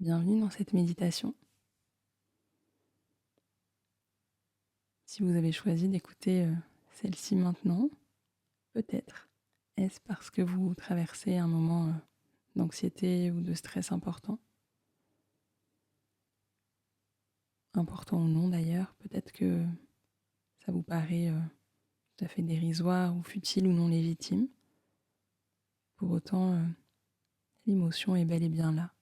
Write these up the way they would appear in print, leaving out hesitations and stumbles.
Bienvenue dans cette méditation. Si vous avez choisi d'écouter celle-ci maintenant, peut-être est-ce parce que vous traversez un moment d'anxiété ou de stress important. Important ou non d'ailleurs, peut-être que ça vous paraît tout à fait dérisoire ou futile ou non légitime. Pour autant, l'émotion est bel et bien là.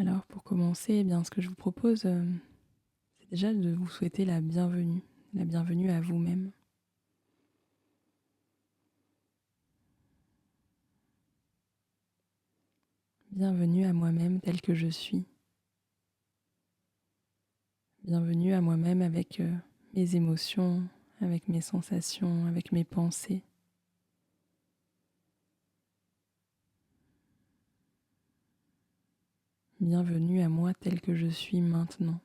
Alors pour commencer, eh bien, ce que je vous propose, c'est déjà de vous souhaiter la bienvenue à vous-même. Bienvenue à moi-même tel que je suis. Bienvenue à moi-même avec mes émotions, avec mes sensations, avec mes pensées. Bienvenue à moi tel que je suis maintenant.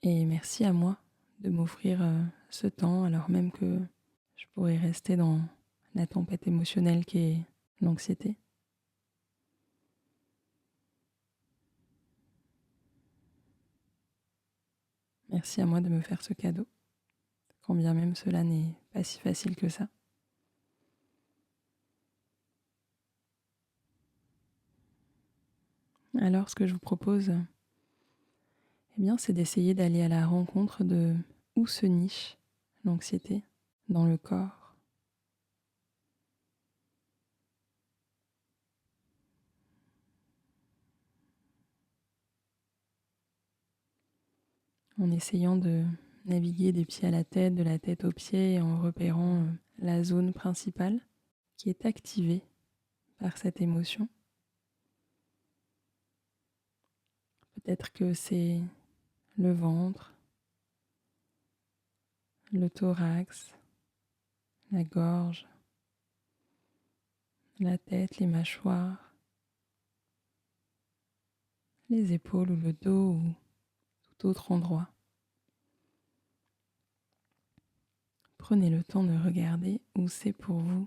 Et merci à moi de m'offrir ce temps alors même que je pourrais rester dans la tempête émotionnelle qui est l'anxiété. Merci à moi de me faire ce cadeau, quand bien même cela n'est pas si facile que ça. Alors ce que je vous propose, eh bien, c'est d'essayer d'aller à la rencontre de où se niche l'anxiété dans le corps. En essayant de naviguer des pieds à la tête, de la tête aux pieds, et en repérant la zone principale qui est activée par cette émotion. Peut-être que c'est le ventre, le thorax, la gorge, la tête, les mâchoires, les épaules ou le dos ou tout autre endroit. Prenez le temps de regarder où c'est pour vous.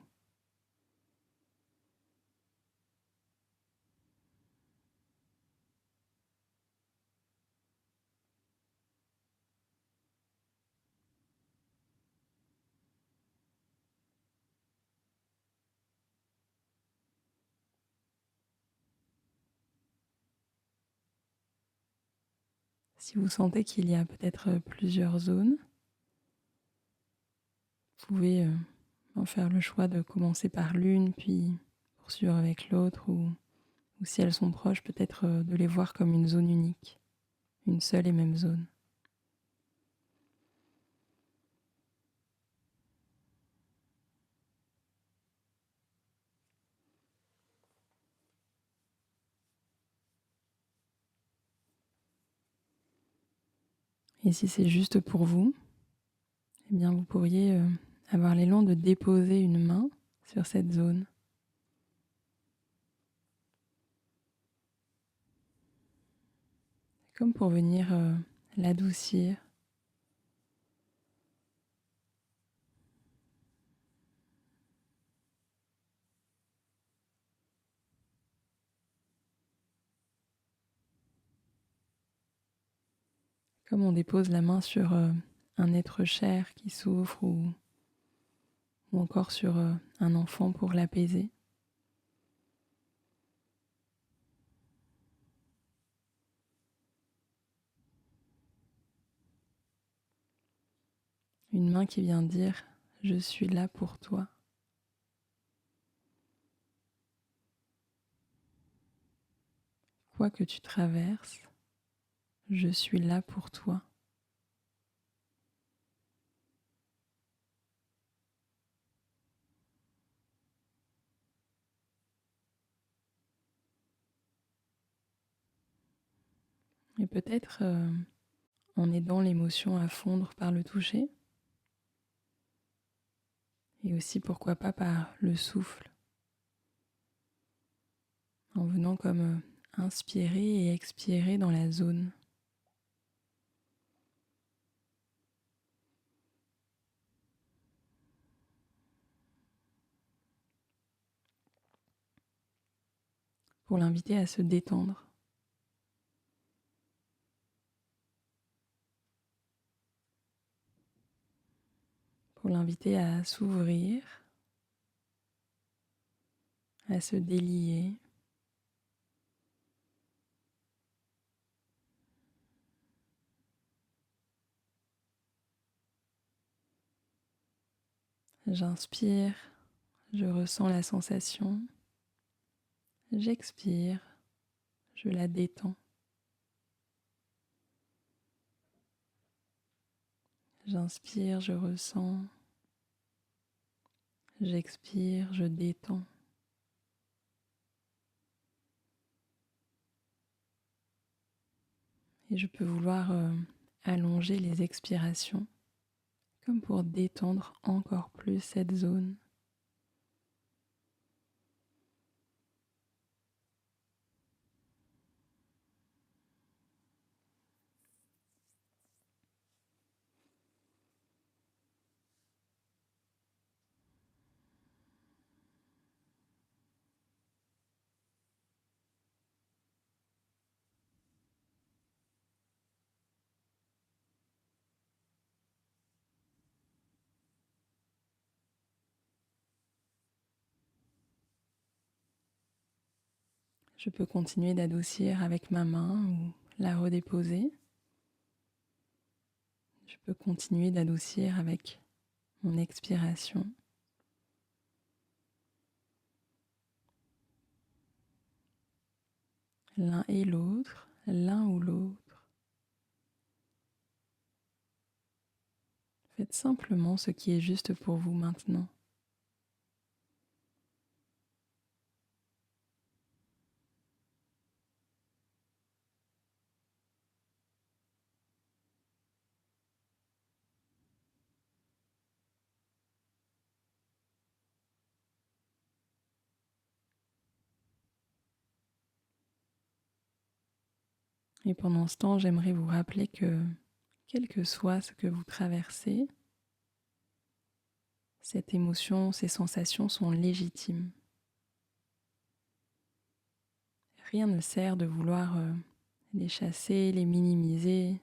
Si vous sentez qu'il y a peut-être plusieurs zones, vous pouvez en faire le choix de commencer par l'une, puis poursuivre avec l'autre, ou si elles sont proches, peut-être de les voir comme une zone unique, une seule et même zone. Et si c'est juste pour vous, eh bien vous pourriez avoir l'élan de déposer une main sur cette zone. Comme pour venir l'adoucir. Comme on dépose la main sur un être cher qui souffre ou encore sur un enfant pour l'apaiser. Une main qui vient dire « Je suis là pour toi ». Quoi que tu traverses, je suis là pour toi. Et peut-être en aidant l'émotion à fondre par le toucher, et aussi pourquoi pas par le souffle, en venant comme inspirer et expirer dans la zone. pour l'inviter à se détendre. Pour l'inviter à s'ouvrir, à se délier, j'inspire, je ressens la sensation, j'expire, je la détends. J'inspire, je ressens, j'expire, je détends. Et je peux vouloir allonger les expirations comme pour détendre encore plus cette zone. Je peux continuer d'adoucir avec ma main ou la redéposer. Je peux continuer d'adoucir avec mon expiration. L'un et l'autre, l'un ou l'autre. Faites simplement ce qui est juste pour vous maintenant. Et pendant ce temps, j'aimerais vous rappeler que, quel que soit ce que vous traversez, cette émotion, ces sensations sont légitimes. Rien ne sert de vouloir les chasser, les minimiser.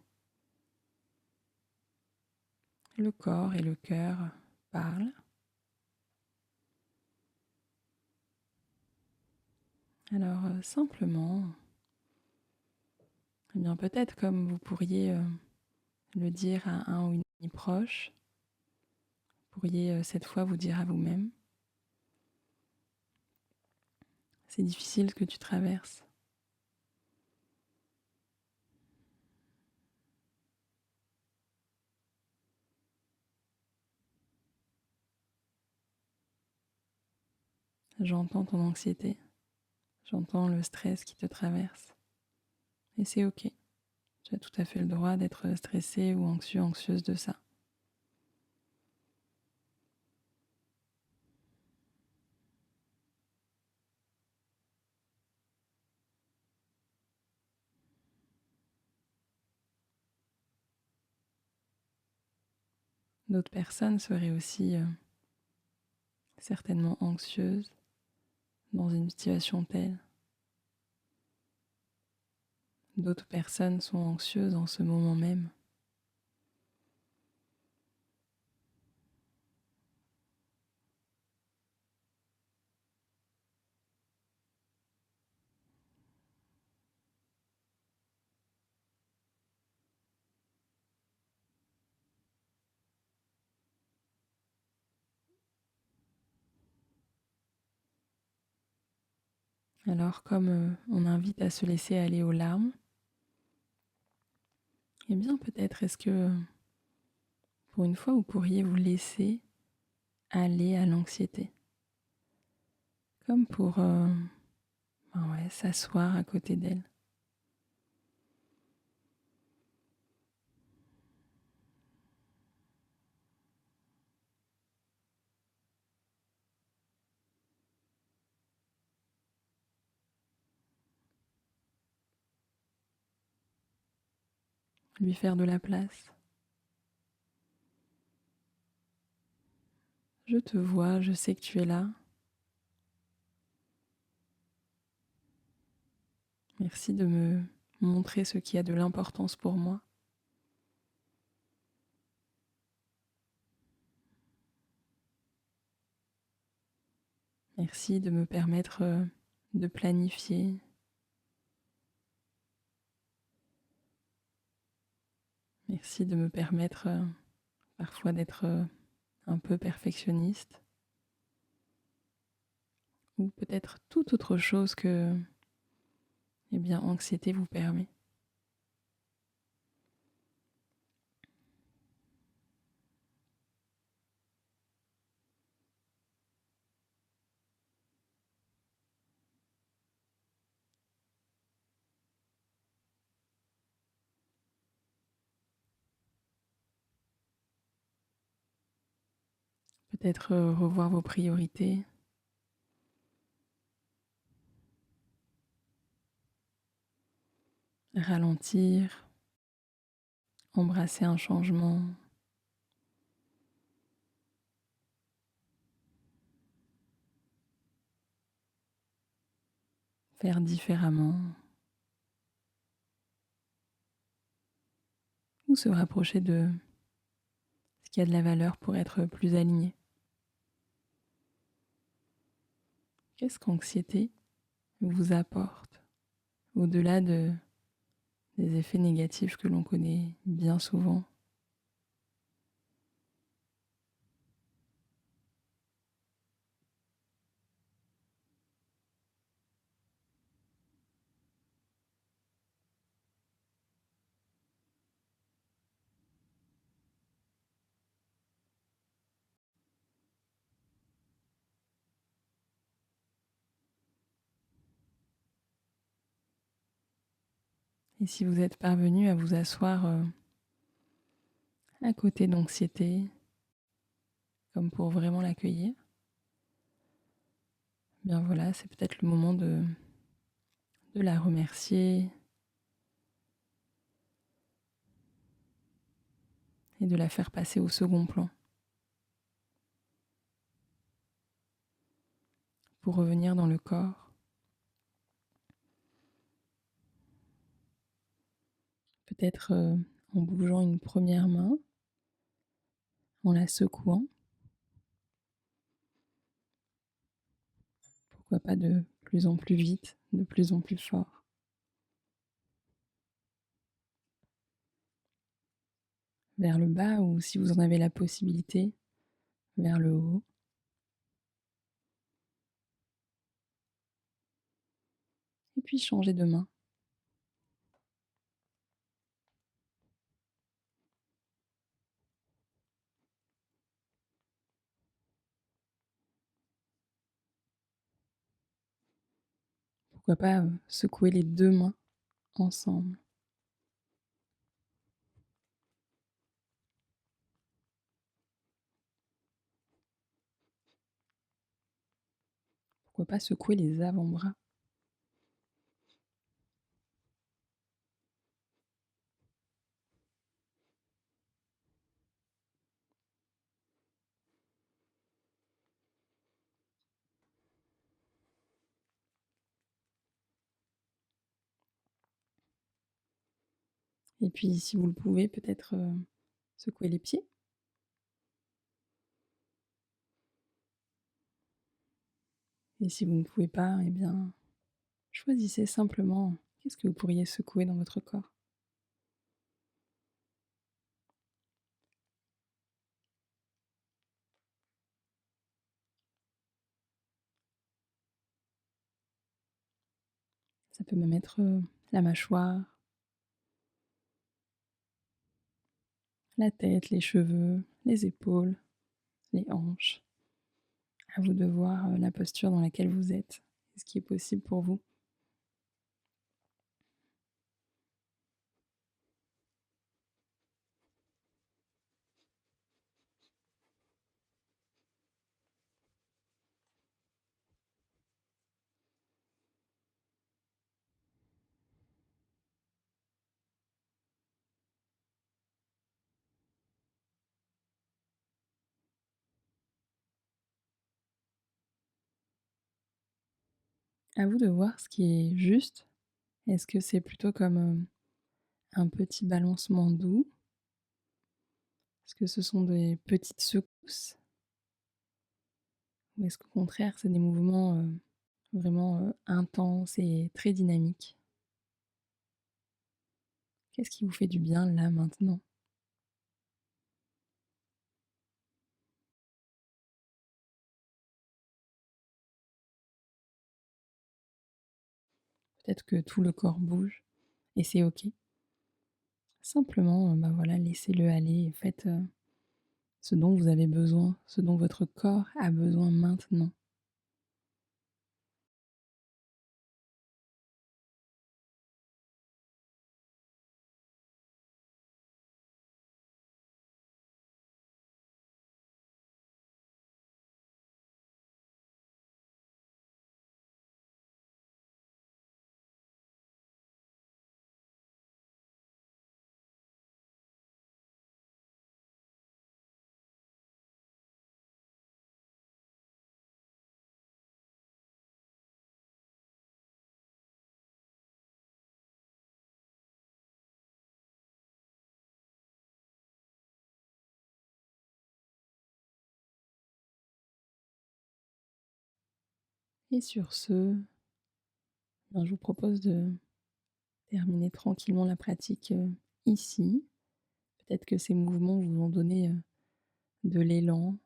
Le corps et le cœur parlent. Alors simplement, eh bien peut-être comme vous pourriez le dire à un ou une amie proche, vous pourriez cette fois vous dire à vous-même, c'est difficile ce que tu traverses. J'entends ton anxiété, j'entends le stress qui te traverse. Et c'est ok, tu as tout à fait le droit d'être stressé ou anxieux, anxieuse de ça. D'autres personnes seraient aussi certainement anxieuses dans une situation telle. D'autres personnes sont anxieuses en ce moment même. Alors comme on invite à se laisser aller aux larmes, eh bien peut-être est-ce que pour une fois vous pourriez vous laisser aller à l'anxiété. Comme pour s'asseoir à côté d'elle. Lui faire de la place. Je te vois, je sais que tu es là. Merci de me montrer ce qui a de l'importance pour moi. Merci de me permettre de planifier. Merci de me permettre parfois d'être un peu perfectionniste ou peut-être toute autre chose que eh bien, anxiété vous permet. Peut-être revoir vos priorités, ralentir, embrasser un changement, faire différemment ou se rapprocher de ce qui a de la valeur pour être plus aligné. Qu'est-ce qu'anxiété vous apporte au-delà des effets négatifs que l'on connaît bien souvent? Et si vous êtes parvenu à vous asseoir à côté d'anxiété, comme pour vraiment l'accueillir, bien voilà, c'est peut-être le moment de la remercier et de la faire passer au second plan pour revenir dans le corps. Peut-être en bougeant une première main, en la secouant, pourquoi pas de plus en plus vite, de plus en plus fort, vers le bas ou si vous en avez la possibilité, vers le haut. Et puis changer de main. Pourquoi pas secouer les deux mains ensemble. Pourquoi pas secouer les avant-bras. Et puis si vous le pouvez, peut-être secouer les pieds. Et si vous ne pouvez pas, eh bien, choisissez simplement qu'est-ce que vous pourriez secouer dans votre corps. Ça peut même être la mâchoire, la tête, les cheveux, les épaules, les hanches. À vous de voir la posture dans laquelle vous êtes et ce qui est possible pour vous. À vous de voir ce qui est juste Est-ce que c'est plutôt comme, un petit balancement doux? Est-ce que ce sont des petites secousses? Ou est-ce qu'au contraire, c'est des mouvements, vraiment, intenses et très dynamiques? Qu'est-ce qui vous fait du bien là, maintenant? Peut-être que tout le corps bouge et c'est OK. Simplement, bah, voilà, laissez-le aller et faites, ce dont vous avez besoin, ce dont votre corps a besoin maintenant. Et sur ce, ben, je vous propose de terminer tranquillement la pratique, ici. Peut-être que ces mouvements vous ont donné, de l'élan,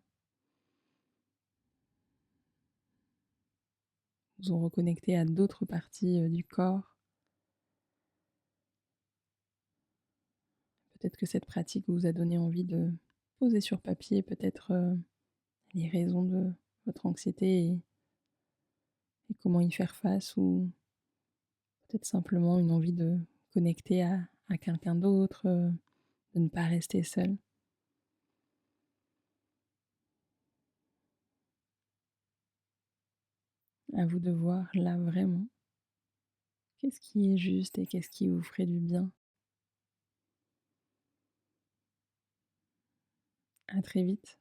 vous ont reconnecté à d'autres parties, du corps. Peut-être que cette pratique vous a donné envie de poser sur papier peut-être, les raisons de votre anxiété et comment y faire face ou peut-être simplement une envie de connecter à quelqu'un d'autre, de ne pas rester seul. À vous de voir là vraiment, qu'est-ce qui est juste et qu'est-ce qui vous ferait du bien. À très vite.